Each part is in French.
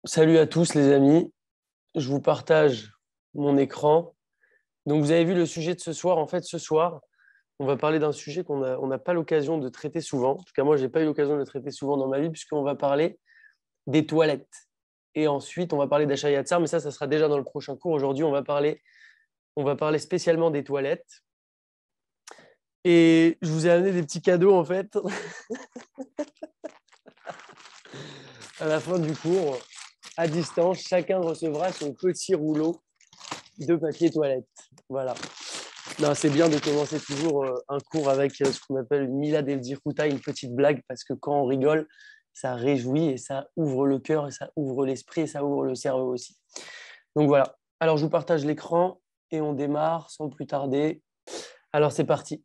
Salut à tous les amis, je vous partage mon écran. Donc vous avez vu le sujet de ce soir. En fait, ce soir, on va parler d'un sujet on n'a pas l'occasion de traiter souvent. En tout cas, moi, je n'ai pas eu l'occasion de le traiter souvent dans ma vie, puisqu'on va parler des toilettes. Et ensuite, on va parler d'Achaya Yatsar, mais ça sera déjà dans le prochain cours. Aujourd'hui, on va parler spécialement des toilettes. Et je vous ai amené des petits cadeaux, en fait, à la fin du cours. À distance, chacun recevra son petit rouleau de papier toilette. Voilà. Non, c'est bien de commencer toujours un cours avec ce qu'on appelle une Mila del Diruta, une petite blague, parce que quand on rigole, ça réjouit et ça ouvre le cœur et ça ouvre l'esprit et ça ouvre le cerveau aussi. Donc voilà. Alors je vous partage l'écran et on démarre sans plus tarder. Alors c'est parti.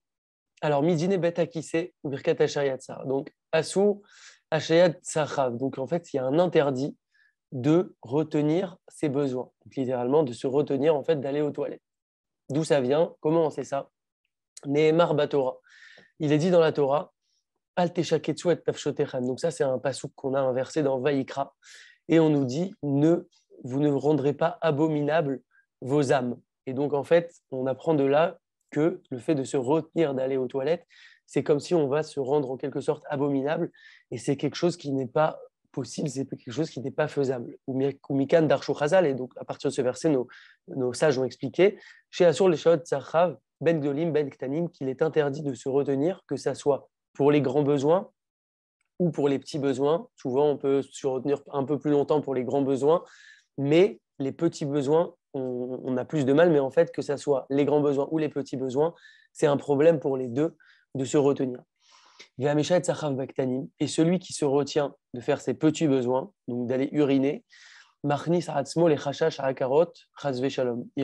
Alors Midine Bet Akise ou Birkat Hashayat Sarah. Donc Asur Hashayat Sarah. Donc en fait, il y a un interdit de retenir ses besoins. Donc littéralement, de se retenir en fait d'aller aux toilettes. D'où ça vient? Comment on sait ça? Nehemar Batora. Il est dit dans la Torah, Al Teshaketsu et Tafshotechan. Donc ça, c'est un passouk qu'on a inversé dans Vaïkra. Et on nous dit, vous ne rendrez pas abominable vos âmes. Et donc, en fait, on apprend de là que le fait de se retenir d'aller aux toilettes, c'est comme si on va se rendre en quelque sorte abominable. Et c'est quelque chose qui n'est pas possible, c'est quelque chose qui n'est pas faisable. Ou Mikan Darshu Chazal. Et donc, à partir de ce verset, nos sages ont expliqué, chez Assur les Shot Tzachav, Ben Gdolim, Ben Ktanim, qu'il est interdit de se retenir, que ça soit pour les grands besoins ou pour les petits besoins. Souvent, on peut se retenir un peu plus longtemps pour les grands besoins, mais les petits besoins, on a plus de mal. Mais en fait, que ça soit les grands besoins ou les petits besoins, c'est un problème pour les deux de se retenir. Et celui qui se retient de faire ses petits besoins, donc d'aller uriner, il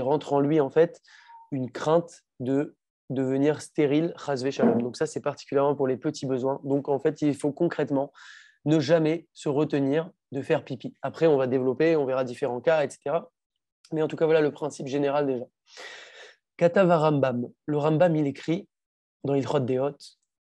rentre en lui en fait une crainte de devenir stérile, donc ça c'est particulièrement pour les petits besoins. Donc en fait il faut concrètement ne jamais se retenir de faire pipi. Après on va développer, on verra différents cas, etc. Mais en tout cas voilà le principe général déjà. Katav Rambam, le Rambam il écrit dans Ilchot Deot,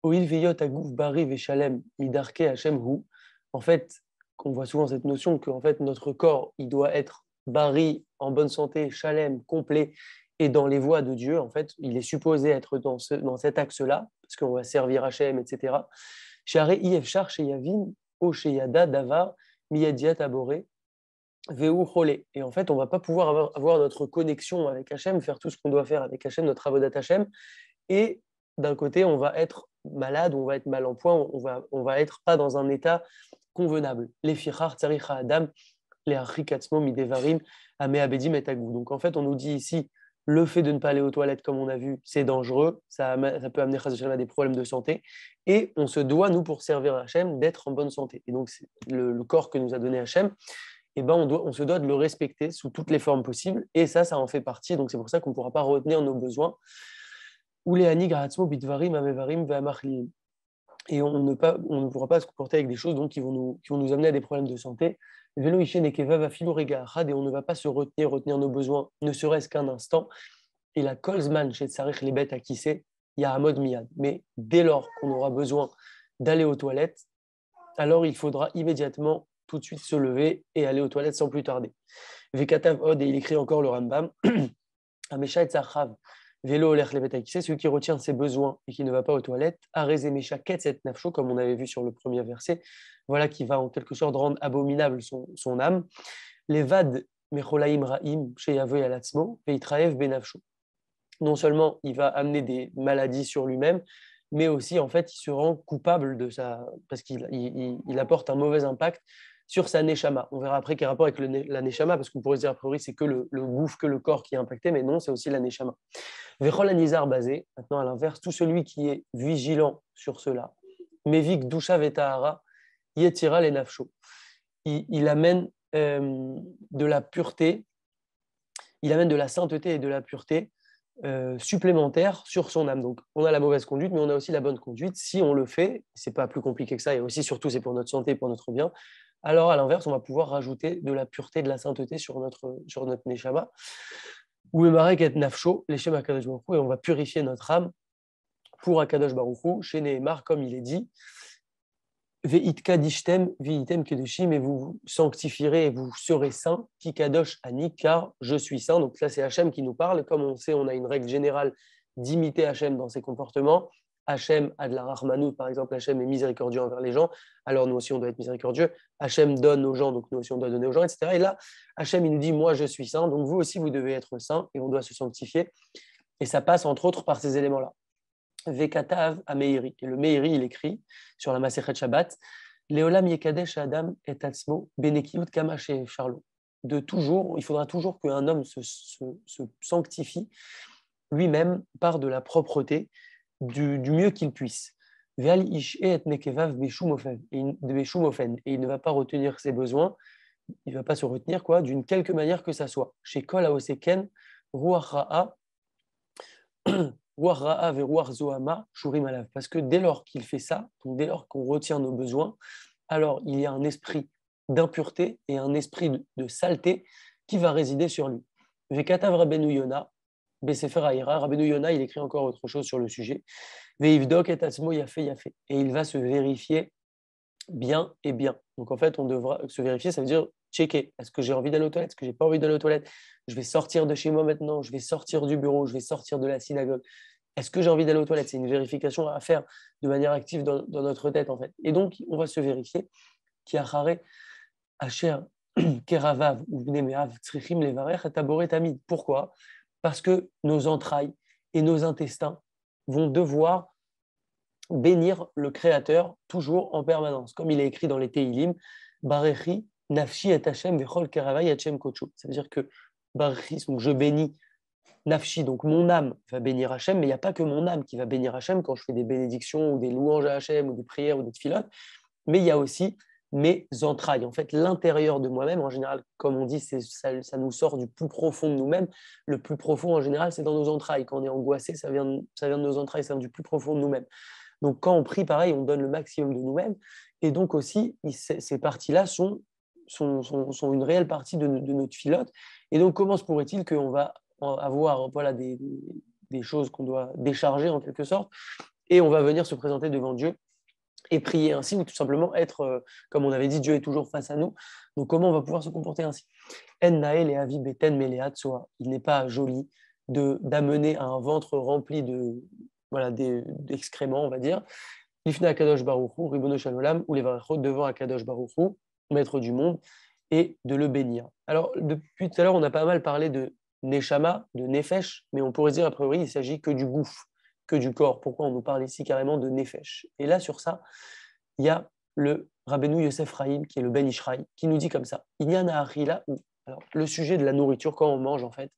Oil veyot agouf bari veshalem midarke Hashem hu. En fait, on voit souvent cette notion que en fait, notre corps il doit être bari, en bonne santé, shalem, complet, et dans les voies de Dieu. En fait, il est supposé être dans cet axe-là, parce qu'on va servir Hashem, etc. Share Yevchar Sheyavin, O Sheyada Davar, Miyadiat Abore, Veu Chole. Et en fait, on ne va pas pouvoir avoir notre connexion avec Hashem, faire tout ce qu'on doit faire avec Hashem, notre avodat Hashem, et d'un côté, on va être malade, on va être mal en point, on va être pas dans un état convenable. Les fichar tsaricha adam, les achikatsmo midevarim, ame abedim et agou. Donc en fait, on nous dit ici, le fait de ne pas aller aux toilettes, comme on a vu, c'est dangereux, ça peut amener à des problèmes de santé, et on se doit, nous, pour servir Hachem, d'être en bonne santé. Et donc, le corps que nous a donné Hachem, eh ben, on se doit de le respecter sous toutes les formes possibles, et ça en fait partie, donc c'est pour ça qu'on ne pourra pas retenir nos besoins. Et on ne pourra pas se comporter avec des choses donc, qui vont nous amener à des problèmes de santé. Et on ne va pas se retenir nos besoins, ne serait-ce qu'un instant. Et la kolzman chez Tsarich les bêtes à qui c'est, il y a un mode miyad. Mais dès lors qu'on aura besoin d'aller aux toilettes, alors il faudra immédiatement tout de suite se lever et aller aux toilettes sans plus tarder. Vekatav od, et il écrit encore le Rambam, Amesha et Tzachav. Vélo c'est celui qui retient ses besoins et qui ne va pas aux toilettes. Arezemesha ketset nafsho, comme on avait vu sur le premier verset, voilà qui va en quelque sorte rendre abominable son âme. Les vad mecholaim raim sheyavoy alatzmo veitraev benafsho. Non seulement il va amener des maladies sur lui-même, mais aussi en fait il se rend coupable de ça parce qu'il apporte un mauvais impact sur sa neshama. On verra après quel rapport avec la neshama, parce qu'on pourrait se dire a priori c'est que le gouffre, que le corps qui est impacté, mais non, c'est aussi la neshama. Vechol anizar basé, maintenant à l'inverse, tout celui qui est vigilant sur cela, mevik dusha vetahara, yetira les nafsho. Il amène de la pureté, il amène de la sainteté et de la pureté supplémentaire sur son âme. Donc, on a la mauvaise conduite, mais on a aussi la bonne conduite. Si on le fait, c'est pas plus compliqué que ça, et aussi, surtout, c'est pour notre santé, pour notre bien. Alors, à l'inverse, on va pouvoir rajouter de la pureté, de la sainteté sur notre neshama. Ou Emarek et Nafsho, les Shem Akadosh Baruch Hu, et on va purifier notre âme pour Akadosh Baruch Hu, chez Nehemar, comme il est dit. Veitka dishtem, veitem kedushim, et vous vous sanctifierez et vous serez saints, ki kadosh ani, car je suis saint. Donc là, c'est Hachem qui nous parle. Comme on sait, on a une règle générale d'imiter Hachem dans ses comportements. Hachem a de la rahmanout, par exemple, Hachem est miséricordieux envers les gens, alors nous aussi on doit être miséricordieux. Hachem donne aux gens, donc nous aussi on doit donner aux gens, etc. Et là, Hachem, il nous dit, moi je suis saint, donc vous aussi vous devez être saint, et on doit se sanctifier. Et ça passe entre autres par ces éléments-là. Vekatav à Meiri. Et le Meiri, il écrit sur la Masechet Shabbat, Leolam Yekadesh Adam et Atzmo Benekiut Kamash et Charlot. De toujours, il faudra toujours qu'un homme se sanctifie lui-même par de la propreté, du mieux qu'il puisse. Et il ne va pas retenir ses besoins, il ne va pas se retenir d'une quelque manière que ça soit. Chez Kol Aoseken, Ruach Ra'a, parce que dès lors qu'il fait ça, donc dès lors qu'on retient nos besoins, alors il y a un esprit d'impureté et un esprit de saleté qui va résider sur lui. Vekatav Rabbeinu Yona, Besefer Haïra, Rabbeinu Yona, il écrit encore autre chose sur le sujet. Veivdok et Atzmo Yafé Yafé, et il va se vérifier bien et bien. Donc en fait, on devra se vérifier, ça veut dire checker. Est-ce que j'ai envie d'aller aux toilettes? Est-ce que j'ai pas envie d'aller aux toilettes? Je vais sortir de chez moi maintenant, je vais sortir du bureau, je vais sortir de la synagogue. Est-ce que j'ai envie d'aller aux toilettes? C'est une vérification à faire de manière active dans notre tête en fait. Et donc, on va se vérifier. Qui a charé Asher Keravav ou Bnemeav Tzrichim Levarech Taboret Tamid. Pourquoi? Parce que nos entrailles et nos intestins vont devoir bénir le Créateur toujours en permanence. Comme il est écrit dans les Teilim, Barechi, Nafshi et Hashem, Vechol Keravai Hashem Kocho. Ça veut dire que Barechi, donc je bénis Nafshi, donc mon âme va bénir Hashem, mais il n'y a pas que mon âme qui va bénir Hashem quand je fais des bénédictions ou des louanges à Hashem ou des prières ou des tfilotes, mais il y a aussi mes entrailles. En fait, l'intérieur de moi-même, en général, comme on dit, ça nous sort du plus profond de nous-mêmes. Le plus profond, en général, c'est dans nos entrailles. Quand on est angoissé, ça vient de nos entrailles, ça vient du plus profond de nous-mêmes. Donc, quand on prie, pareil, on donne le maximum de nous-mêmes. Et donc aussi, ces parties-là sont une réelle partie de notre filote. Et donc, comment se pourrait-il qu'on va avoir des choses qu'on doit décharger en quelque sorte, et on va venir se présenter devant Dieu et prier ainsi, ou tout simplement être, comme on avait dit, Dieu est toujours face à nous. Donc, comment on va pouvoir se comporter ainsi? En nael et avi beten meleat soa. Il n'est pas joli d'amener un ventre rempli d'excréments, on va dire. Lifna Akadosh Baruchu, Ribono Shalolam, ou les varechot devant Akadosh Baruchu, maître du monde, et de le bénir. Alors, depuis tout à l'heure, on a pas mal parlé de Neshama, de Nefesh, mais on pourrait dire, a priori, il s'agit que du gouffre, que du corps. Pourquoi on nous parle ici carrément de Nefesh? Et là, sur ça, il y a le Rabbeinu Yosef Rahim, qui est le Ben Ishraï, qui nous dit comme ça. Il y en a Achila, alors, le sujet de la nourriture, quand on mange, en fait,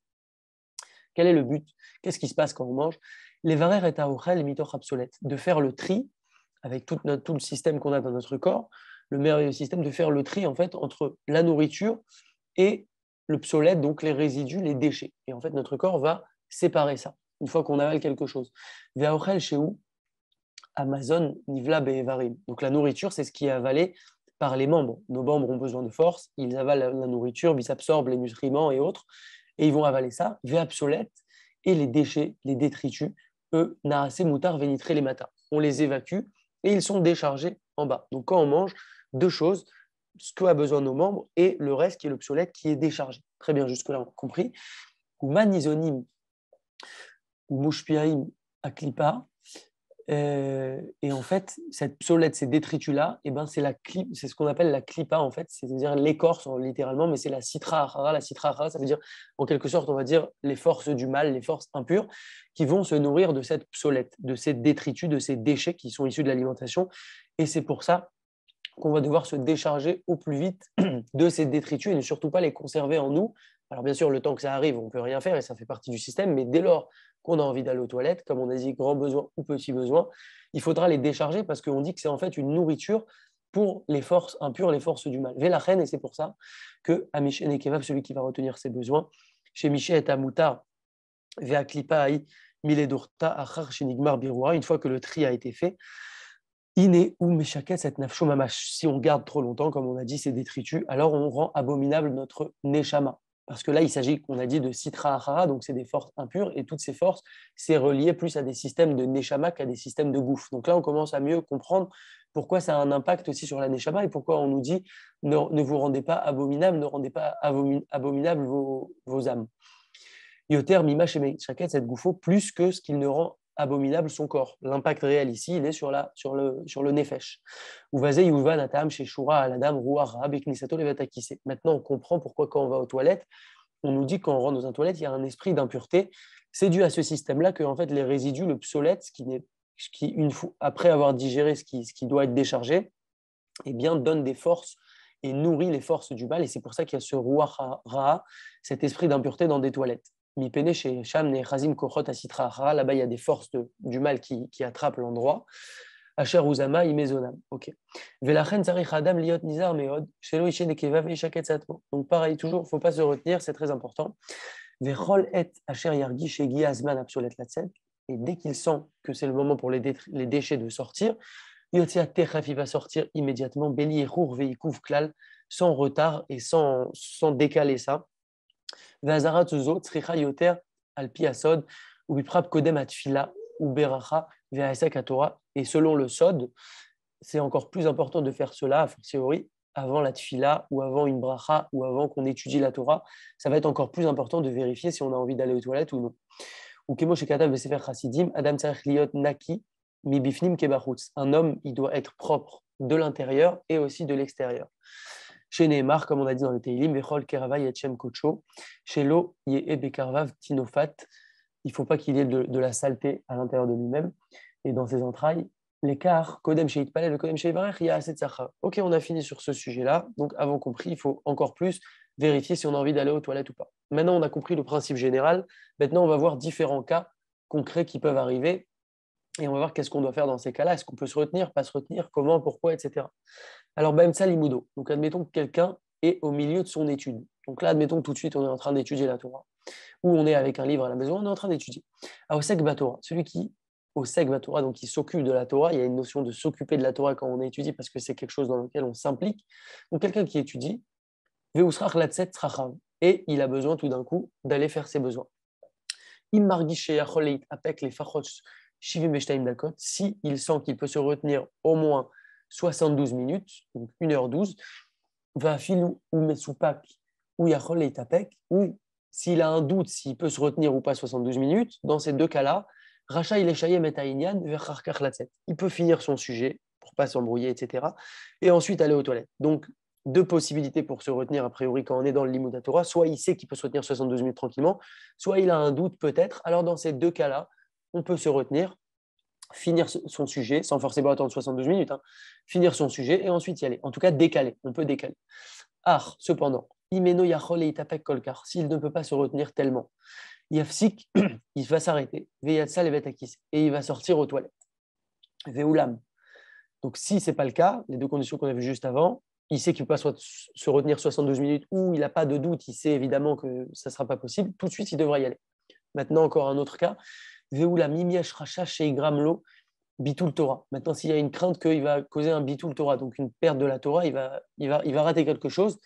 quel est le but? Qu'est-ce qui se passe quand on mange? Les varer et taouchel et mitoch obsolète, de faire le tri, avec tout le système qu'on a dans notre corps, le merveilleux système de faire le tri, en fait, entre la nourriture et l'obsolète, donc les résidus, les déchets. Et en fait, notre corps va séparer ça, une fois qu'on avale quelque chose. Ve'aochel chez où? Amazon, Nivla, Be'evarim. Donc la nourriture, c'est ce qui est avalé par les membres. Nos membres ont besoin de force, ils avalent la nourriture, ils absorbent les nutriments et autres, et ils vont avaler ça. Ve'absolète, et les déchets, les détritus, eux, naase, moutar, vénitré, les matins. On les évacue et ils sont déchargés en bas. Donc quand on mange, deux choses, ce que a besoin nos membres et le reste qui est l'obsolète qui est déchargé. Très bien, jusque-là, on a compris. Ou manisonim, ou mouchpiaim, aklipa. Et en fait, cette psolète, ces détritus-là, c'est ce qu'on appelle la klipa, en fait, c'est-à-dire l'écorce, littéralement, mais c'est la citra achara. La citra achara, ça veut dire, en quelque sorte, on va dire, les forces du mal, les forces impures, qui vont se nourrir de cette psolète, de ces détritus, de ces déchets qui sont issus de l'alimentation. Et c'est pour ça qu'on va devoir se décharger au plus vite de ces détritus et ne surtout pas les conserver en nous. Alors bien sûr, le temps que ça arrive, on ne peut rien faire et ça fait partie du système, mais dès lors qu'on a envie d'aller aux toilettes, comme on a dit, grand besoin ou petit besoin, il faudra les décharger parce qu'on dit que c'est en fait une nourriture pour les forces impures, les forces du mal. Vélachen, et c'est pour ça que Amishen et Kevav, celui qui va retenir ses besoins, chez Miché et Amoutar, Veaklipa Aï, Miledurta, Achar, Shenigmar, Biroua, une fois que le tri a été fait, Iné ou Meshaket, cette nafsho mamash. Si on garde trop longtemps, comme on a dit, ces détritus, alors on rend abominable notre neshama. Parce que là, il s'agit, qu'on a dit, de citra achara, donc c'est des forces impures, et toutes ces forces, c'est relié plus à des systèmes de neshama qu'à des systèmes de gouffre. Donc là, on commence à mieux comprendre pourquoi ça a un impact aussi sur la Neshama et pourquoi on nous dit ne vous rendez pas abominables, ne rendez pas abominables vos âmes. Yoter mima shemei shaket cette gouffo plus que ce qu'il ne rend abominable son corps. L'impact réel ici, il est sur le nefesh. Uvazé yuva natam chez shura aladam ruara beknisato levatakise. Maintenant, on comprend pourquoi quand on va aux toilettes, on nous dit que quand on rentre dans une toilette, il y a un esprit d'impureté. C'est dû à ce système-là que en fait, les résidus, le psolète, une fois, après avoir digéré ce qui doit être déchargé, eh bien, donne des forces et nourrit les forces du mal. Et c'est pour ça qu'il y a ce ruach ra, cet esprit d'impureté dans des toilettes. Mipene chez Sham ne Chazim Kochot Asitra Ra, là-bas il y a des forces du mal qui attrapent l'endroit. Asher Uzama Imezonam. Ok. Velachen Tzarich Adam Liot Nizar Meod, Shelo Ishe Nekevav Ishaket Satmo. Donc pareil, toujours, il ne faut pas se retenir, c'est très important. Vechol Et Asher Yargi Shegi Azman Absolet Latset. Et dès qu'il sent que c'est le moment pour les déchets de sortir, Yotia Techaf, il va sortir immédiatement, Beli Echour Veikouf Klal, sans retard et sans décaler ça. Vazarat Zo, Tzricha Yoter, Alpi Asod, ou Biprap Kodem Atfila, ou Beracha, Veaesek Atora. Et selon le Sod, c'est encore plus important de faire cela, a fortiori, avant la Tfila, ou avant une Bracha, ou avant qu'on étudie la Torah. Ça va être encore plus important de vérifier si on a envie d'aller aux toilettes ou non. Ou Kemo Shekatav Vesefer Chasidim, Adam Tzarech Liot Naki, Mi Bifnim Kebachutz. Un homme, il doit être propre de l'intérieur et aussi de l'extérieur. Chez Nehemar, comme on a dit dans le Teilim, Vechol Kerava Yachem Kocho, chez l'eau, Yeh Bekarvav Tinofat, il ne faut pas qu'il y ait de la saleté à l'intérieur de lui-même et dans ses entrailles. L'écart, Kodem Sheit Palel, Kodem Sheit Varech, il y a assez de Sacha. Ok, on a fini sur ce sujet-là, donc avant compris, il faut encore plus vérifier si on a envie d'aller aux toilettes ou pas. Maintenant, on a compris le principe général, maintenant on va voir différents cas concrets qui peuvent arriver et on va voir qu'est-ce qu'on doit faire dans ces cas-là. Est-ce qu'on peut se retenir, pas se retenir, comment, pourquoi, etc. Alors, Baemsa Limudo. Donc, admettons que quelqu'un est au milieu de son étude. Donc là, admettons que tout de suite, on est en train d'étudier la Torah. Ou on est avec un livre à la maison, on est en train d'étudier. Osek Batora, celui qui, Osek Batora, donc qui s'occupe de la Torah, il y a une notion de s'occuper de la Torah quand on étudie parce que c'est quelque chose dans lequel on s'implique. Donc, quelqu'un qui étudie, Veusrach Latset Trachav, et il a besoin tout d'un coup d'aller faire ses besoins. Si il sent qu'il peut se retenir au moins 72 minutes, donc 1h12, va filou ou mesupak ou yachol itapek, ou s'il a un doute s'il peut se retenir ou pas 72 minutes, dans ces deux cas-là, Racha il eshayem et aïnyan vercharkach latset. Il peut finir son sujet pour pas s'embrouiller, etc. Et ensuite aller aux toilettes. Donc, deux possibilités pour se retenir, a priori, quand on est dans le Limud Torah. Soit il sait qu'il peut se retenir 72 minutes tranquillement, soit il a un doute peut-être. Alors, dans ces deux cas-là, on peut se retenir, finir son sujet, sans forcément attendre 72 minutes, finir son sujet et ensuite y aller. En tout cas, décaler. On peut décaler. Cependant, Imeno Yachol et Itapek Kolkar, s'il ne peut pas se retenir tellement, Yafsik, il va s'arrêter, Veyatsa Levetakis, et il va sortir aux toilettes. Veulam. Donc, si ce n'est pas le cas, les deux conditions qu'on a vues juste avant, il sait qu'il ne peut pas se retenir 72 minutes ou il n'a pas de doute, il sait évidemment que ça ne sera pas possible, tout de suite, il devra y aller. Maintenant, encore un autre cas. Veoula mimiesh racha sheigramlo bitul Torah. Maintenant, s'il y a une crainte qu'il va causer un bitul Torah, donc une perte de la Torah, il va rater quelque chose.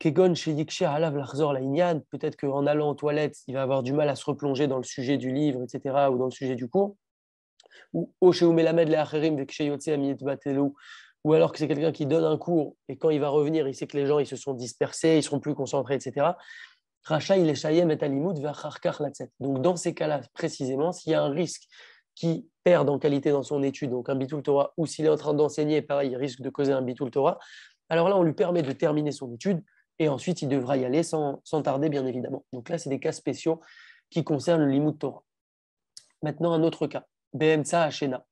Kegon sheyikshe alav lachzor la inyan. Peut-être qu'en allant aux toilettes, il va avoir du mal à se replonger dans le sujet du livre, etc., ou dans le sujet du cours. Ou ou alors que c'est quelqu'un qui donne un cours et quand il va revenir, il sait que les gens ils se sont dispersés, ils seront plus concentrés, etc. Racha il est shayem et alimut ve'acharkar latset. Donc dans ces cas-là précisément, s'il y a un risque qui perd en qualité dans son étude, donc un bitul Torah, ou s'il est en train d'enseigner, pareil, il risque de causer un bitul Torah, alors là on lui permet de terminer son étude et ensuite il devra y aller sans tarder bien évidemment. Donc là c'est des cas spéciaux qui concernent le limut Torah. Maintenant un autre cas. BMSA Hashena,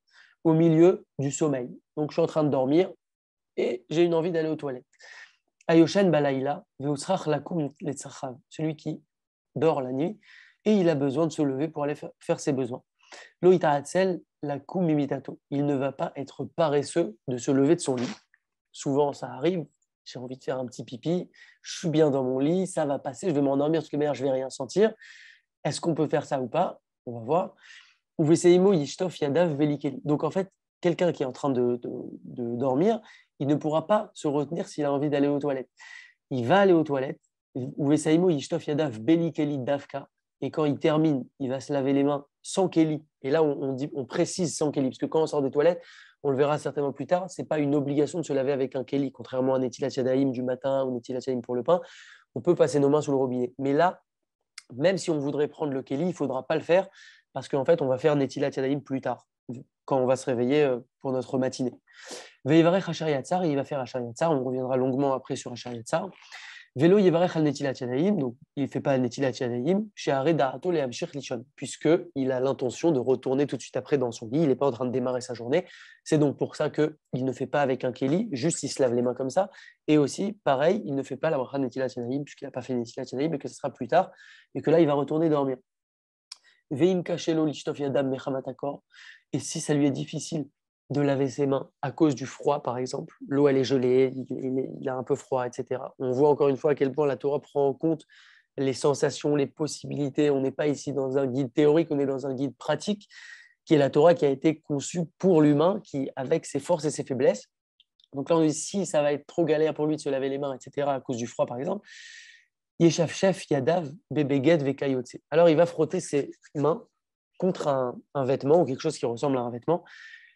au milieu du sommeil. Donc, je suis en train de dormir et j'ai une envie d'aller aux toilettes. Ayoshen Balaïla, Veusrach Lakum Letzachav, celui qui dort la nuit et il a besoin de se lever pour aller faire ses besoins. Loïta Hatzel Lakum Imitato, il ne va pas être paresseux de se lever de son lit. Souvent, ça arrive, j'ai envie de faire un petit pipi, je suis bien dans mon lit, ça va passer, je vais m'endormir parce que je ne vais rien sentir. Est-ce qu'on peut faire ça ou pas? On va voir. Donc en fait, quelqu'un qui est en train de dormir, il ne pourra pas se retenir s'il a envie d'aller aux toilettes. Il va aller aux toilettes, et quand il termine, il va se laver les mains sans keli. Et là, on précise sans keli, parce que quand on sort des toilettes, on le verra certainement plus tard, ce n'est pas une obligation de se laver avec un kéli, contrairement à un Netilat Yadayim du matin ou Netilat Yadayim pour le pain. On peut passer nos mains sous le robinet. Mais là, même si on voudrait prendre le kéli, il ne faudra pas le faire parce qu'en fait, on va faire Netilat Yadayim plus tard, quand on va se réveiller pour notre matinée. Ve'ivarech Hachar Yatzar, et il va faire Hachar Yatzar. On reviendra longuement après sur Hachar Yatzar. Velo Yevarech al Netilat Yadayim, donc il ne fait pas Netilat Yadayim, chez Da'ato le Hamshir Lishon, puisqu'il a l'intention de retourner tout de suite après dans son lit, il n'est pas en train de démarrer sa journée. C'est donc pour ça qu'il ne fait pas avec un Kéli, juste il se lave les mains comme ça. Et aussi, pareil, il ne fait pas la bracha Netilat Yadayim, puisqu'il n'a pas fait Netilat Yadayim, et que ce sera plus tard, et que là, il va retourner dormir. Veim Kachelo Lishtov Yadam Mechamat Akor, et si ça lui est difficile de laver ses mains à cause du froid, par exemple. L'eau, elle est gelée, il a un peu froid, etc. On voit encore une fois à quel point la Torah prend en compte les sensations, les possibilités. On n'est pas ici dans un guide théorique, on est dans un guide pratique, qui est la Torah qui a été conçue pour l'humain, qui avec ses forces et ses faiblesses. Donc là, on dit si ça va être trop galère pour lui de se laver les mains, etc., à cause du froid, par exemple. Yeshav Chef Yadav Bebeget Vekayotse. Alors, il va frotter ses mains contre un vêtement ou quelque chose qui ressemble à un vêtement.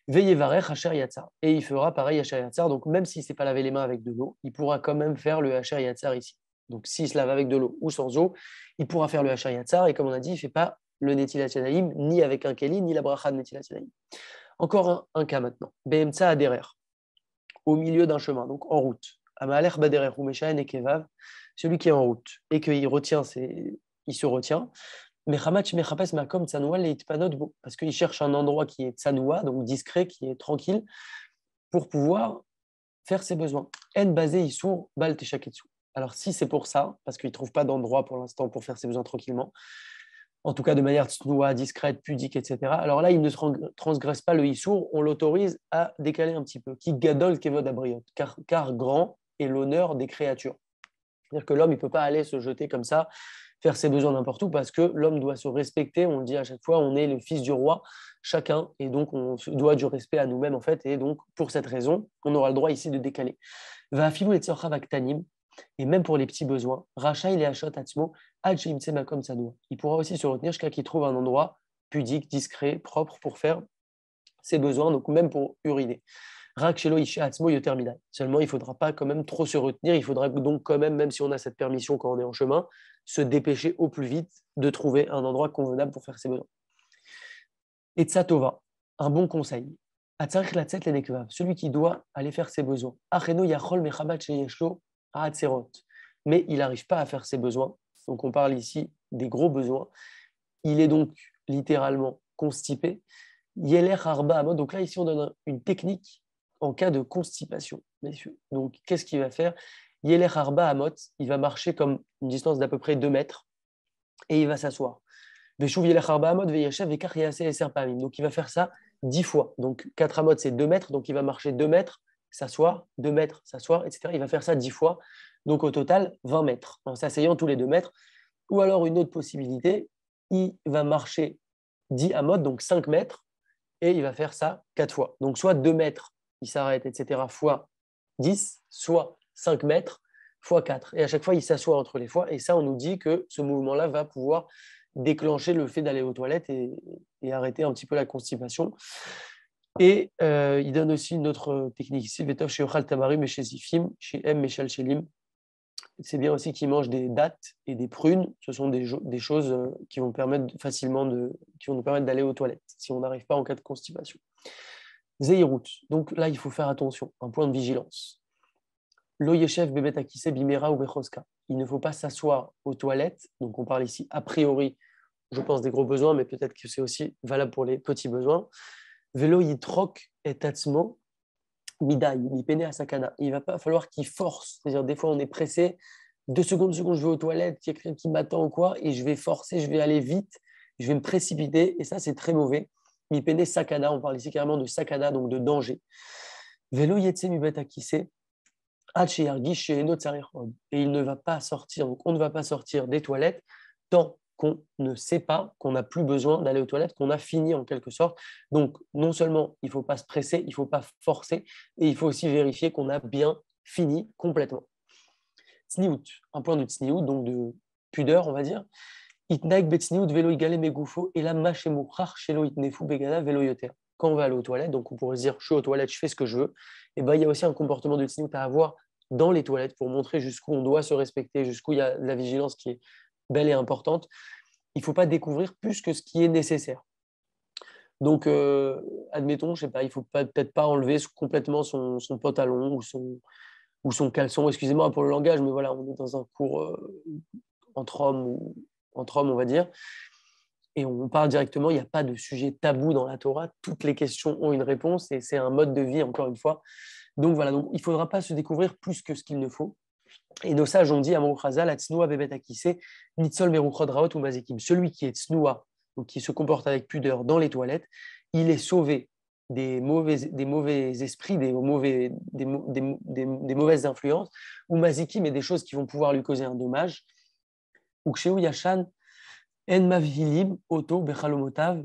Veyevarech Hacher Yatzar. Et il fera pareil Hacher Yatzar. Donc, même s'il ne s'est pas lavé les mains avec de l'eau, il pourra quand même faire le Hacher Yatzar ici. Donc, s'il se lave avec de l'eau ou sans eau, il pourra faire le Hacher Yatzar. Et comme on a dit, il ne fait pas le Netilat Yadayim, ni avec un Keli, ni la bracha de Netilat Yadayim. Encore un cas maintenant. Behemtsa Aderer, au milieu d'un chemin, donc en route. Amaler Baderer, ou Meshaen et Kevav, celui qui est en route et qu'il retient, il se retient. Parce qu'il cherche un endroit qui est tsanoua, donc discret, qui est tranquille, pour pouvoir faire ses besoins. En basé issour bal teshaketsu. Alors si c'est pour ça, parce qu'il ne trouve pas d'endroit pour l'instant pour faire ses besoins tranquillement, en tout cas de manière tsanoua, discrète, pudique, etc. Alors là, il ne transgresse pas le issour, on l'autorise à décaler un petit peu. Qui gadol kevod abriot, car grand est l'honneur des créatures. C'est-à-dire que l'homme, il ne peut pas aller se jeter comme ça, faire ses besoins n'importe où, parce que l'homme doit se respecter. On le dit à chaque fois, on est le fils du roi, chacun, et donc on doit du respect à nous-mêmes, en fait. Et donc, pour cette raison, on aura le droit ici de décaler. Va filou et tanim, et même pour les petits besoins, Racha il est achot atzmo, comme ça doit. Il pourra aussi se retenir jusqu'à qu'il trouve un endroit pudique, discret, propre pour faire ses besoins, donc même pour uriner. Seulement, il ne faudra pas quand même trop se retenir. Il faudra donc quand même si on a cette permission quand on est en chemin, se dépêcher au plus vite de trouver un endroit convenable pour faire ses besoins. Et Tsatova, un bon conseil. Celui qui doit aller faire ses besoins. Mais il n'arrive pas à faire ses besoins. Donc on parle ici des gros besoins. Il est donc littéralement constipé. Donc là, ici, on donne une technique en cas de constipation, messieurs. Donc, qu'est-ce qu'il va faire? Yeler Arba Amot, il va marcher comme une distance d'à peu près 2 mètres et il va s'asseoir. Veshuv Yeler Arba Amot, Veyeshev, Vekar Yase et Serpamim. Donc, il va faire ça 10 fois. Donc, 4 Amot, c'est 2 mètres. Donc, il va marcher 2 mètres, s'asseoir, 2 mètres, s'asseoir, etc. Il va faire ça 10 fois. Donc, au total, 20 mètres, en s'asseyant tous les 2 mètres. Ou alors, une autre possibilité, il va marcher 10 Amot, donc 5 mètres, et il va faire ça 4 fois. Donc, soit 2 mètres, il s'arrête, etc., fois 10, soit 5 mètres, fois 4. Et à chaque fois, il s'assoit entre les fois. Et ça, on nous dit que ce mouvement-là va pouvoir déclencher le fait d'aller aux toilettes et arrêter un petit peu la constipation. Et il donne aussi une autre technique ici, Vetov chez Ochal Tamarim et chez Zifim, chez M. Meshal Shelim. C'est bien aussi qu'il mange des dattes et des prunes. Ce sont des choses qui vont permettre qui vont nous permettre d'aller aux toilettes si on n'arrive pas en cas de constipation. Zeirut. Donc là, il faut faire attention, un point de vigilance. Lo yeshev bebet akise bimera ou bechoska. Il ne faut pas s'asseoir aux toilettes. Donc on parle ici a priori, je pense, des gros besoins, mais peut-être que c'est aussi valable pour les petits besoins. Velo yitrok et tatsmo midai, mipene asakana. Il va pas falloir qu'il force. C'est-à-dire des fois on est pressé, 2 secondes, je vais aux toilettes, il y a quelqu'un qui m'attend ou quoi, et je vais forcer, je vais aller vite, je vais me précipiter, et ça c'est très mauvais. Mipene sakana, on parle ici carrément de sakana, donc de danger. Velo yetse mibet akise. Et il ne va pas sortir, donc on ne va pas sortir des toilettes tant qu'on ne sait pas qu'on n'a plus besoin d'aller aux toilettes, qu'on a fini en quelque sorte. Donc non seulement il ne faut pas se presser, il ne faut pas forcer, et il faut aussi vérifier qu'on a bien fini complètement. Tsniout, un point de tsniout, donc de pudeur, on va dire. Itnaik betsniout velo igale megufo et la machemouchar shelo itnefu begada velo yoter. quand on va aller aux toilettes. Donc, on pourrait se dire, je suis aux toilettes, je fais ce que je veux. Et ben, il y a aussi un comportement de tznout à avoir dans les toilettes pour montrer jusqu'où on doit se respecter, jusqu'où il y a de la vigilance qui est belle et importante. Il ne faut pas découvrir plus que ce qui est nécessaire. Donc, admettons, je sais pas, il ne faut peut-être pas enlever complètement son pantalon ou son caleçon. Excusez-moi pour le langage, mais voilà, on est dans un cours entre hommes, on va dire. Et on parle directement, il n'y a pas de sujet tabou dans la Torah. Toutes les questions ont une réponse et c'est un mode de vie, encore une fois. Donc voilà, donc, il ne faudra pas se découvrir plus que ce qu'il ne faut. Et nos sages ont dit à Moukhazal, la tsnoua bebet akise, nitsol meruchod raot ou mazikim. Celui qui est tsnoua, donc qui se comporte avec pudeur dans les toilettes, il est sauvé des mauvais esprits, des mauvaises influences, ou mazikim et des choses qui vont pouvoir lui causer un dommage. Ou kshéou yashan en mavhilib oto bechalomotav.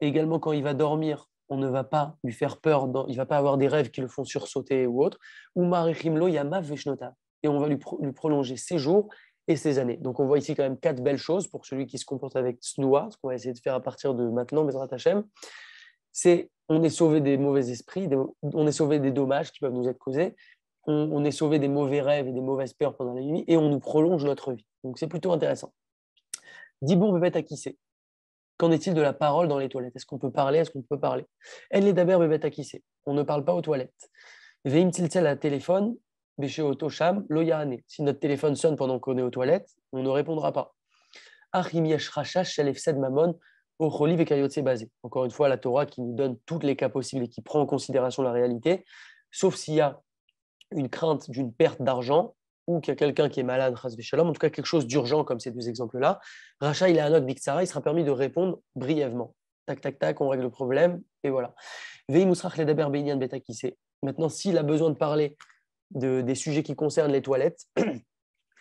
Et également quand il va dormir, on ne va pas lui faire peur, il ne va pas avoir des rêves qui le font sursauter ou autre. Ou marichimlo yamav veshnotav. Et on va lui prolonger ses jours et ses années. Donc on voit ici quand même 4 belles choses pour celui qui se comporte avec tsnoua, ce qu'on va essayer de faire à partir de maintenant, Bezrat Hashem. C'est on est sauvé des mauvais esprits, on est sauvé des dommages qui peuvent nous être causés, on est sauvé des mauvais rêves et des mauvaises peurs pendant la nuit, et on nous prolonge notre vie. Donc c'est plutôt intéressant. Dibour bebet à qui c'est. Qu'en est-il de la parole dans les toilettes? Est-ce qu'on peut parler? Est-ce qu'on peut parler? Elle est d'abord bebet à qui c'est. On ne parle pas aux toilettes. Veim tiltel à téléphone, béché auto sham, loyane. Si notre téléphone sonne pendant qu'on est aux toilettes, on ne répondra pas. Achim yesh rashash shel efsed mamon, ocholiv et kayotse basé. Encore une fois, la Torah qui nous donne tous les cas possibles et qui prend en considération la réalité, sauf s'il y a une crainte d'une perte d'argent ou qu'il y a quelqu'un qui est malade, en tout cas quelque chose d'urgent comme ces deux exemples-là. Racha, il a un autre Bixara, il sera permis de répondre brièvement. Tac, tac, tac, on règle le problème, et voilà. Maintenant, s'il a besoin de parler des sujets qui concernent les toilettes,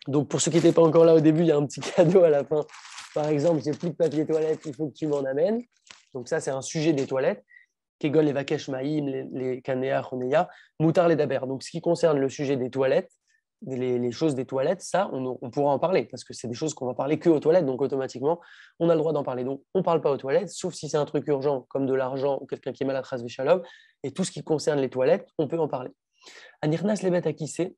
donc pour ceux qui n'étaient pas encore là au début, il y a un petit cadeau à la fin. Par exemple, j'ai plus de papier toilette, il faut que tu m'en amènes. Donc ça, c'est un sujet des toilettes. Kegol, les vakesh maïm, les kanea, choneya, moutar les daber. Donc ce qui concerne le sujet des toilettes, les choses des toilettes, ça, on pourra en parler parce que c'est des choses qu'on va parler que aux toilettes, donc automatiquement, on a le droit d'en parler. Donc, on ne parle pas aux toilettes, sauf si c'est un truc urgent, comme de l'argent ou quelqu'un qui est malade, ras shalom, et tout ce qui concerne les toilettes, on peut en parler. Anirnas les bêtes à qui c'est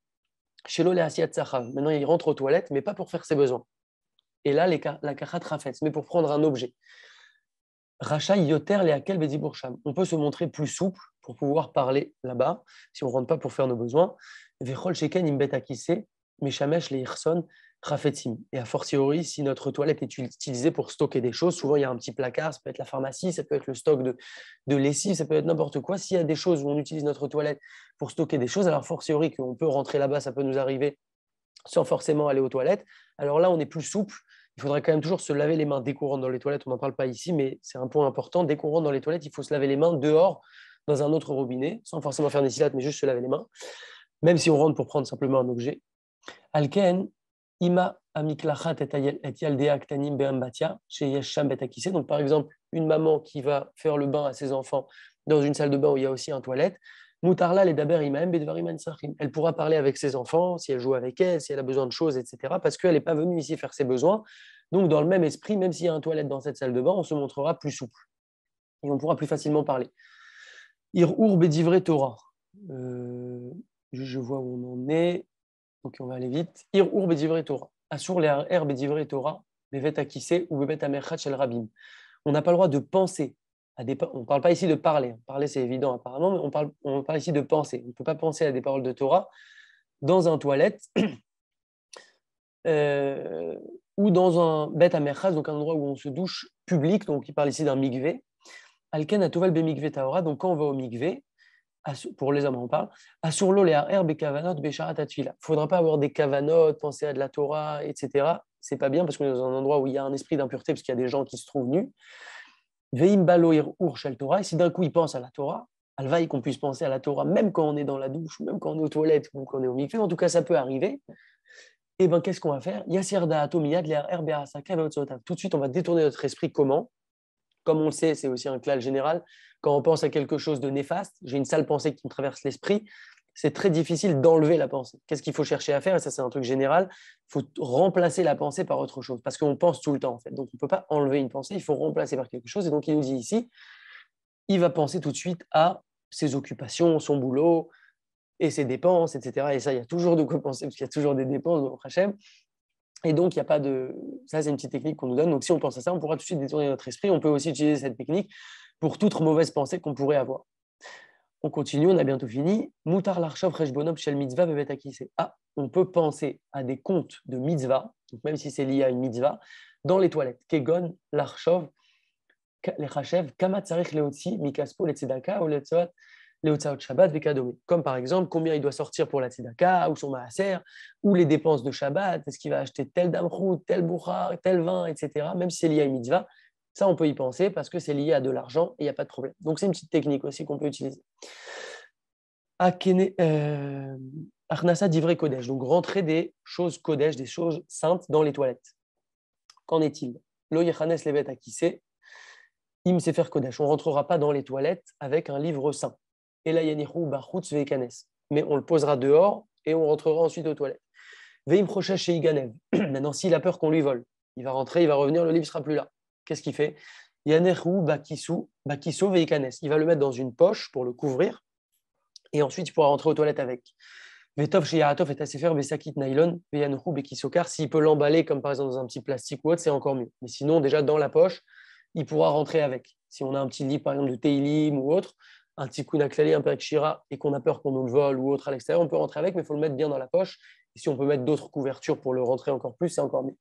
chez l'olé asiat sachav. Maintenant, il rentre aux toilettes, mais pas pour faire ses besoins. Et là, la kachat rafetz, mais pour prendre un objet. Racha yoter les akel bedibursham. On peut se montrer plus souple pour pouvoir parler là-bas, si on ne rentre pas pour faire nos besoins. Vechol sheken imbet akise, meshamesh le hirson rafetzim. Et a fortiori, si notre toilette est utilisée pour stocker des choses, souvent il y a un petit placard, ça peut être la pharmacie, ça peut être le stock de lessive, ça peut être n'importe quoi. S'il y a des choses où on utilise notre toilette pour stocker des choses, alors fortiori qu'on peut rentrer là-bas, ça peut nous arriver sans forcément aller aux toilettes. Alors là, on est plus souple. Il faudrait quand même toujours se laver les mains dès qu'on rentre dans les toilettes. On n'en parle pas ici, mais c'est un point important. Dès qu'on rentre dans les toilettes, il faut se laver les mains dehors, dans un autre robinet, sans forcément faire des silates, mais juste se laver les mains, même si on rentre pour prendre simplement un objet. Alken, ima amiklachat et yaldea aktanim beambatia, chez yesham betakise. Donc, par exemple, une maman qui va faire le bain à ses enfants dans une salle de bain où il y a aussi un toilette, Moutarla les daber imaem bedvarim ansachim. Elle pourra parler avec ses enfants, si elle joue avec elle, si elle a besoin de choses, etc. Parce qu'elle n'est pas venue ici faire ses besoins. Donc, dans le même esprit, même s'il y a un toilette dans cette salle de bain, on se montrera plus souple. Et on pourra plus facilement parler. Ir-ur bedivre Torah. Je vois où on en est. Donc, on va aller vite. Ir-ur bedivre Torah. Assur les ar bedivre Torah, bevet akise ou bevet amerchat shel rabim. On n'a pas le droit de penser. On ne parle pas ici de parler. Parler, c'est évident apparemment, mais on parle ici de penser. On ne peut pas penser à des paroles de Torah dans un toilette ou dans un bet amerchaz, donc un endroit où on se douche public. Donc, il parle ici d'un mikvé. Alken atoval be mikvé taora. Donc, quand on va au mikvé, pour les hommes, on parle. Asurlo le ar be kavanot be sharat atfila. Il ne faudra pas avoir des kavanot, penser à de la Torah, etc. C'est pas bien parce qu'on est dans un endroit où il y a un esprit d'impureté, parce qu'il y a des gens qui se trouvent nus. Veim baloir ur shel Torah, et si d'un coup il pense à la Torah, alvaï qu'on puisse penser à la Torah, même quand on est dans la douche, même quand on est aux toilettes, ou quand on est au mikvé, en tout cas ça peut arriver, et bien qu'est-ce qu'on va faire? Yassir da'ato miyad le'ar be'asaka ve'otzotav. Tout de suite on va détourner notre esprit, comment? Comme on le sait, c'est aussi un clal général, quand on pense à quelque chose de néfaste, j'ai une sale pensée qui me traverse l'esprit, c'est très difficile d'enlever la pensée. Qu'est-ce qu'il faut chercher à faire? Et ça, c'est un truc général. Il faut remplacer la pensée par autre chose, parce qu'on pense tout le temps, en fait. Donc, on ne peut pas enlever une pensée, il faut remplacer par quelque chose. Et donc, il nous dit ici, il va penser tout de suite à ses occupations, son boulot et ses dépenses, etc. Et ça, il y a toujours de quoi penser, parce qu'il y a toujours des dépenses dans Hachem. Et donc, il n'y a pas de... Ça, c'est une petite technique qu'on nous donne. Donc, si on pense à ça, on pourra tout de suite détourner notre esprit. On peut aussi utiliser cette technique pour toute mauvaise pensée qu'on pourrait avoir. On continue, on a bientôt fini. Moutar l'archav reshbonom shel mitzvah bevet akise. Ah, on peut penser à des comptes de mitzvah, donc même si c'est lié à une mitzvah, dans les toilettes. Kegon, l'archav, les chachev, kamat sarich leotzi, mikaspo, le tzedaka, ou le tzedakot Shabbat, vekadome. Comme par exemple, combien il doit sortir pour la tzedaka, ou son maaser, ou les dépenses de Shabbat, est-ce qu'il va acheter tel damrout, tel bouchar, tel vin, etc. Même si c'est lié à une mitzvah, ça, on peut y penser parce que c'est lié à de l'argent et il n'y a pas de problème. Donc, c'est une petite technique aussi qu'on peut utiliser. Arnasa d'ivrei Kodesh, donc rentrer des choses Kodesh, des choses saintes dans les toilettes. Qu'en est-il? Lo yechanes levet akise, im sefer Kodesh. On ne rentrera pas dans les toilettes avec un livre saint. Et la yanichu bachutz veikanes. Mais on le posera dehors et on rentrera ensuite aux toilettes. Veim prochesh chez Iganev. Maintenant, s'il a peur qu'on lui vole, il va rentrer, il va revenir, le livre ne sera plus là. Qu'est-ce qu'il fait? Yanechu bakiso veikanes. Il va le mettre dans une poche pour le couvrir. Et ensuite, il pourra rentrer aux toilettes avec. Vetov chez Yaratov est assez faire Besakit Nylon, Veyanuhu Bekisokar. S'il peut l'emballer, comme par exemple dans un petit plastique ou autre, c'est encore mieux. Mais sinon, déjà dans la poche, il pourra rentrer avec. Si on a un petit livre, par exemple, de Teilim ou autre, un petit Kunaklali, un Perek Shira, et qu'on a peur qu'on nous le vole ou autre à l'extérieur, on peut rentrer avec, mais il faut le mettre bien dans la poche. Et si on peut mettre d'autres couvertures pour le rentrer encore plus, c'est encore mieux.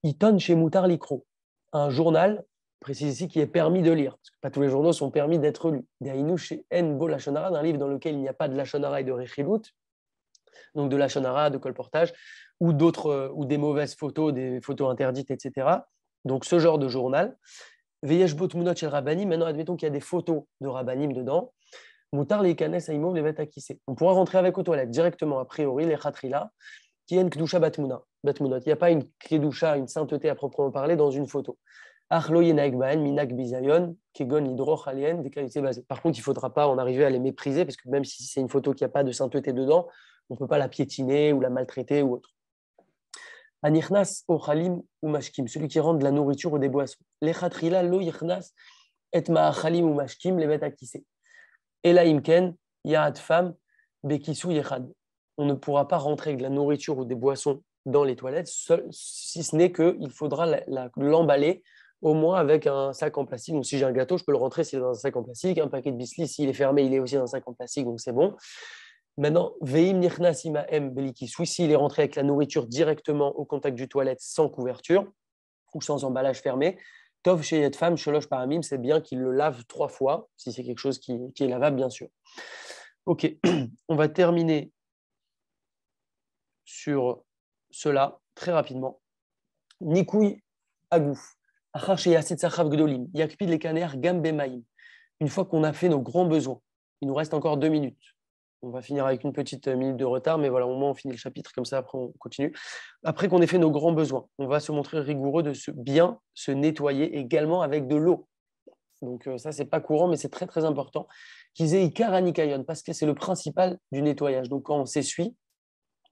Iton chez Moutar Likro, un journal précise ici qui est permis de lire, parce que pas tous les journaux sont permis d'être lus. Daïnou chez Enbo Lachonara, un livre dans lequel il n'y a pas de Lachonara et de Rechilut, donc de Lachonara, de colportage, ou d'autres, ou des mauvaises photos, des photos interdites, etc. Donc ce genre de journal. Veyesh Botmunot chez Rabbanim, maintenant admettons qu'il y a des photos de Rabbanim dedans. Moutar les Kanes Aïmov les Vetakissé. On pourra rentrer avec aux toilettes directement, a priori, les Khatrila, qui est une Kdusha Batmunot. Il n'y a pas une Kedusha, une sainteté à proprement parler dans une photo. Par contre, il ne faudra pas en arriver à les mépriser, parce que même si c'est une photo qui n'a pas de sainteté dedans, on ne peut pas la piétiner ou la maltraiter ou autre. Anichnas ochalim ou mashkim, celui qui rentre de la nourriture ou des boissons. Lechatrila lo yichnas et ma'achalim ou mashkim levet akise. Ela imken yaad fam bekisu yechad. On ne pourra pas rentrer avec de la nourriture ou des boissons dans les toilettes, si ce n'est qu'il faudra l'emballer au moins avec un sac en plastique. Donc, si j'ai un gâteau, je peux le rentrer s'il est dans un sac en plastique. Un paquet de biscuits, s'il est fermé, il est aussi dans un sac en plastique, donc c'est bon. Maintenant, Veim Nichnas Imaem Belikis, oui, s'il est rentré avec la nourriture directement au contact du toilette sans couverture ou sans emballage fermé, Tov Sheyet Fam Sholosh Paramim, c'est bien qu'il le lave 3 fois, si c'est quelque chose qui est lavable, bien sûr. Ok, on va terminer sur cela très rapidement. Nikoui Agouf. Une fois qu'on a fait nos grands besoins, il nous reste encore 2 minutes. On va finir avec une petite minute de retard, mais voilà, au moins on finit le chapitre, comme ça après on continue. Après qu'on ait fait nos grands besoins, on va se montrer rigoureux de bien se nettoyer également avec de l'eau. Donc ça, c'est pas courant, mais c'est très très important. Qu'ils aient Ikaranikayon, parce que c'est le principal du nettoyage. Donc quand on s'essuie,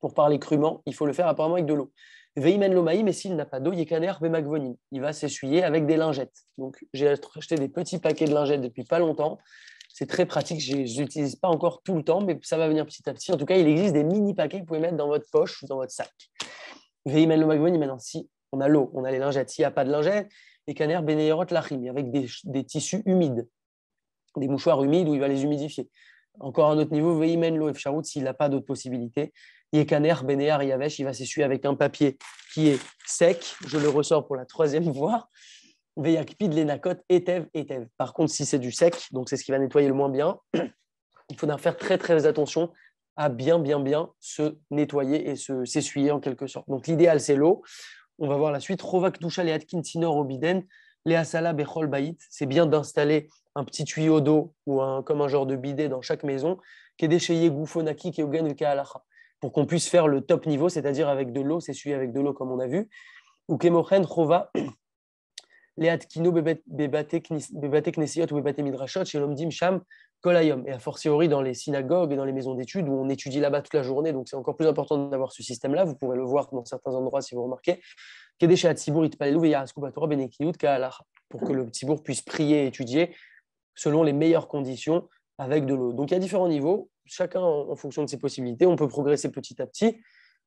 pour parler crûment, il faut le faire apparemment avec de l'eau. Veimen lomaïm, et s'il n'a pas d'eau, yekaner bemagvonim. Il va s'essuyer avec des lingettes. Donc, j'ai acheté des petits paquets de lingettes depuis pas longtemps. C'est très pratique. Je ne l'utilise pas encore tout le temps, mais ça va venir petit à petit. En tout cas, il existe des mini paquets que vous pouvez mettre dans votre poche ou dans votre sac. Veimen lomagvonim, maintenant, si on a l'eau, on a les lingettes. S'il n'y a pas de lingettes, yekaner beneyerot lachim, avec des tissus humides, des mouchoirs humides où il va les humidifier. Encore un autre niveau, Veimen lo efsharut, s'il n'a pas d'autres possibilités. Yekaner, Benéar, Yavesh, il va s'essuyer avec un papier qui est sec. Je le ressors pour la 3e fois. Veyakpid, Lenakot, Etev, Etev. Par contre, si c'est du sec, donc c'est ce qui va nettoyer le moins bien, il faudra faire très, très attention à bien se nettoyer et s'essuyer en quelque sorte. Donc, l'idéal, c'est l'eau. On va voir la suite. Rovak Dusha, Leatkin, Tinor, Obiden, Leasala, Bechol, Baït. C'est bien d'installer un petit tuyau d'eau ou comme un genre de bidet dans chaque maison. Kedesheye, Goufonaki, Keogen, Kaalacha, pour qu'on puisse faire le top niveau, c'est-à-dire avec de l'eau, s'essuyer avec de l'eau comme on a vu. Ou Kemochen, Chova, Leatkino, Bebate Knesiot ou Bebate Midrashot, chez l'Omdim Sham, Kolayom. Et a fortiori dans les synagogues et dans les maisons d'études où on étudie là-bas toute la journée, donc c'est encore plus important d'avoir ce système-là. Vous pourrez le voir dans certains endroits si vous remarquez. Kedeshe Hatzibur Itpalelu Veyarasku Batora Benekiyut Kaalacha, pour que le Tzibour puisse prier et étudier selon les meilleures conditions avec de l'eau. Donc, il y a différents niveaux, chacun en fonction de ses possibilités. On peut progresser petit à petit.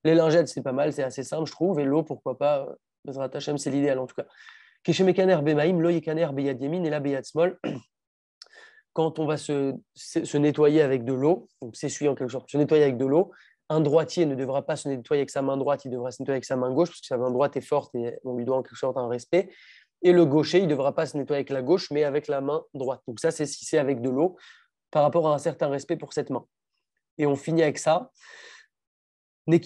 Les lingettes, c'est pas mal, c'est assez simple, je trouve. Et l'eau, pourquoi pas, Bezrat Hashem, c'est l'idéal en tout cas. Keshemekaner bemaim, lo yekaner beyad yemin et la beyad smol. Quand on va se nettoyer avec de l'eau, donc s'essuyer en quelque sorte, se nettoyer avec de l'eau, un droitier ne devra pas se nettoyer avec sa main droite, il devra se nettoyer avec sa main gauche, parce que sa main droite est forte et on lui doit en quelque sorte un respect. Et le gaucher, il ne devra pas se nettoyer avec la gauche, mais avec la main droite. Donc ça, c'est si c'est avec de l'eau, par rapport à un certain respect pour cette main. Et on finit avec ça. Il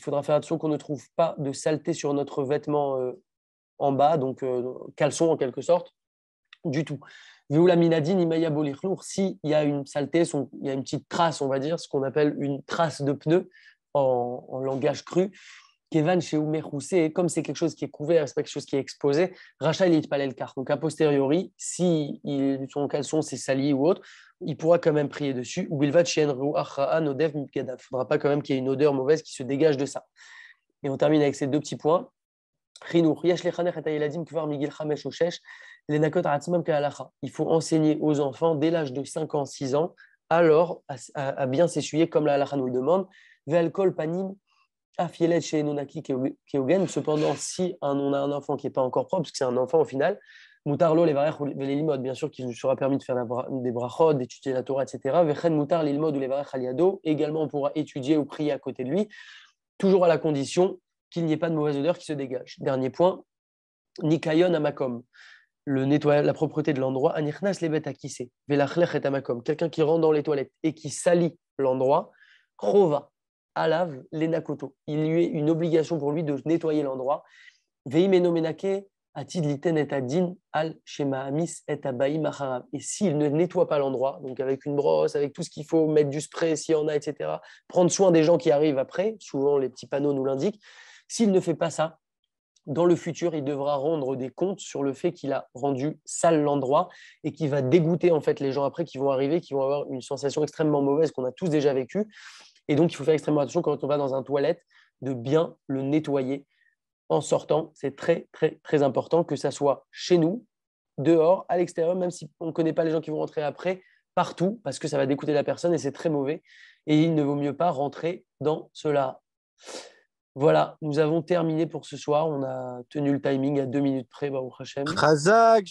faudra faire attention qu'on ne trouve pas de saleté sur notre vêtement en bas, donc caleçon en quelque sorte, du tout. S'il y a une saleté, il y a une petite trace, on va dire, ce qu'on appelle une trace de pneu en langage cru, Kevan chez Oumer Roussé, comme c'est quelque chose qui est couvert, c'est pas quelque chose qui est exposé, Racha il est pas le car. Donc a posteriori, si son caleçon s'est sali ou autre, il pourra quand même prier dessus. Ou il va chez Nodev Mipkeda. Il ne faudra pas quand même qu'il y ait une odeur mauvaise qui se dégage de ça. Et on termine avec ces deux petits points. Il faut enseigner aux enfants dès l'âge de 5 ans, 6 ans, alors à bien s'essuyer comme la halakha nous le demande. Ve'alkol panim afielet chez Enonaki Keogen. Cependant, si on a un enfant qui n'est pas encore propre, parce que c'est un enfant au final, Moutarlo, les varech ou les limod, bien sûr, qu'il nous sera permis de faire des brachot, d'étudier la Torah, etc. Vechen Moutar, les limod ou les varech aliado. Également, on pourra étudier ou prier à côté de lui, toujours à la condition qu'il n'y ait pas de mauvaise odeur qui se dégage. Dernier point, Nikayon Amakom, le nettoyage, la propreté de l'endroit. Anichnas les bêtes à qui c'est Velachlech et Amakom, quelqu'un qui rentre dans les toilettes et qui salit l'endroit, Chova, Alav, Lenakoto. Il lui est une obligation pour lui de nettoyer l'endroit. Veimeno menake, atid liten et adin, al shema amis et abaï macharav. Et s'il ne nettoie pas l'endroit, donc avec une brosse, avec tout ce qu'il faut, mettre du spray s'il y en a, etc., prendre soin des gens qui arrivent après, souvent les petits panneaux nous l'indiquent, s'il ne fait pas ça, dans le futur, il devra rendre des comptes sur le fait qu'il a rendu sale l'endroit et qui va dégoûter en fait les gens après qui vont arriver, qui vont avoir une sensation extrêmement mauvaise qu'on a tous déjà vécue. Et donc, il faut faire extrêmement attention quand on va dans un toilette de bien le nettoyer en sortant. C'est très, très, très important que ça soit chez nous, dehors, à l'extérieur, même si on ne connaît pas les gens qui vont rentrer après, partout, parce que ça va dégoûter la personne et c'est très mauvais. Et il ne vaut mieux pas rentrer dans cela. Voilà, nous avons terminé pour ce soir. On a tenu le timing à 2 minutes près, Baruch Hashem. Razak,